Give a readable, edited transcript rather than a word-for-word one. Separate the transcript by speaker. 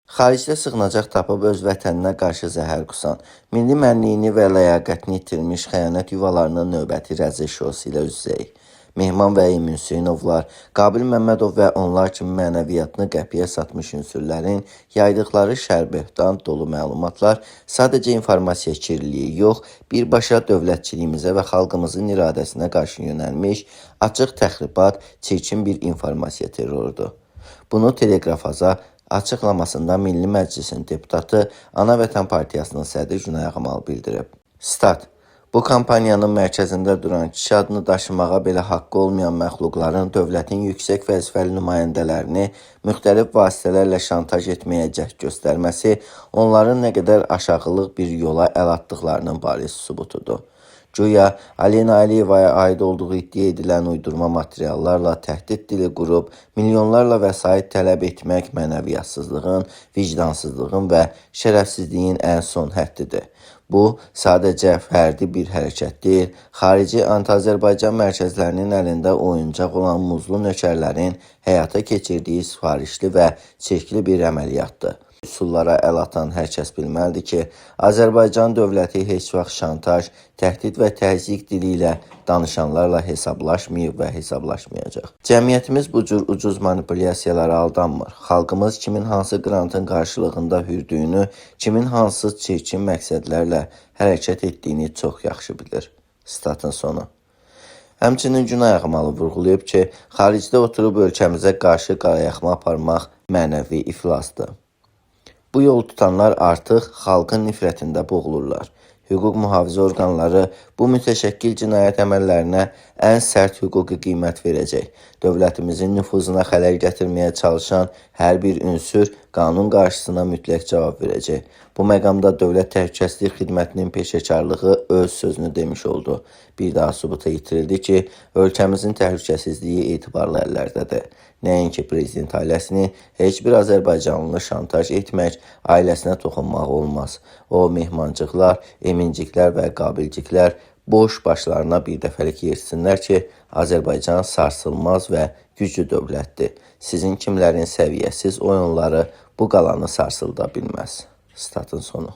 Speaker 1: Xaricdə sığınacaq tapıb öz vətəninə qarşı zəhər qusan, milli mənliyini və ləyaqətini itirmiş xəyanət yuvalarının növbəti rəzil şousu ilə üz-üzəyik. Mehman və Emin Hüseynovlar, Qabil Məmmədov və onlar kimi mənəviyyatını qəpiyə satmış ünsürlərin yaydıqları şərbehtan dolu məlumatlar sadəcə informasiya kirliliyi yox, birbaşa dövlətçiliyimizə və xalqımızın iradəsinə qarşı yönəlmiş, açıq təxribat, çirkin bir informasiya terrorudur. Bunu Teleqrafaza açıqlamasında Milli Məclisin deputatı Ana Vətən Partiyasının sədri Günay Ağamalı bildirib. Stat: Bu kampaniyanın mərkəzində duran kişi adını daşımağa belə haqqı olmayan məxluqların dövlətin yüksək vəzifəli nümayəndələrini müxtəlif vasitələrlə şantaj etməyə cəhd göstərməsi onların nə qədər aşağılıq bir yola əl atdıqlarının bariz sübutudur. Güya Alena Aliyevaya aid olduğu iddia edilən uydurma materiallarla təhdid dili qurub, milyonlarla vəsait tələb etmək mənəviyyətsizliyinin, vicdansızlığın və şərəfsizliyin ən son həddidir. Bu, sadəcə fərdi bir hərəkət deyil, xarici anti-Azərbaycan mərkəzlərinin əlində oyuncaq olan muzlu nökərlərin həyata keçirdiyi sifarişli və çirkli bir əməliyyatdır. Üsullara əl atan hər kəs bilməlidir ki, Azərbaycan dövləti heç vaxt şantaj, təhdid və təzyiq dili ilə danışanlarla hesablaşmayıb və hesablaşmayacaq. Cəmiyyətimiz bu cür ucuz manipulyasiyalara aldanmır. Xalqımız kimin hansı qrantın qarşılığında hürdüyünü, kimin hansı çirkin məqsədlərlə hərəkət etdiyini çox yaxşı bilir. Statın sonu. Həmçinin Günay Ağamalı vurğulayıb ki, xaricdə oturub ölkəmizə qarşı qarayaxma aparmaq mənəvi iflasdır. Bu yol tutanlar artıq xalqın nifrətində boğulurlar. Hüquq mühafizə orqanları bu mütəşəkkil cinayət əməllərinə ən sərt hüquqi qiymət verəcək. Dövlətimizin nüfuzuna xələl gətirməyə çalışan hər bir ünsür qanun qarşısına mütləq cavab verəcək. Bu məqamda Dövlət Təhlükəsizlik Xidmətinin peşəkarlığı öz sözünü demiş oldu. Bir daha sübuta yetirildi ki, ölkəmizin təhlükəsizliyi etibarlı əllərdədir. Nəinki prezident ailəsini heç bir Azərbaycanlı şantaj etmək, ailəsinə toxunmaq olmaz. O, mehmancıqlar, eminciklər və qabilciklər boş başlarına bir dəfəlik yersinlər ki, Azərbaycan sarsılmaz və güclü dövlətdir. Sizin kimlərin səviyyəsiz oyunları bu qalanı sarsılda bilməz. Statın sonu.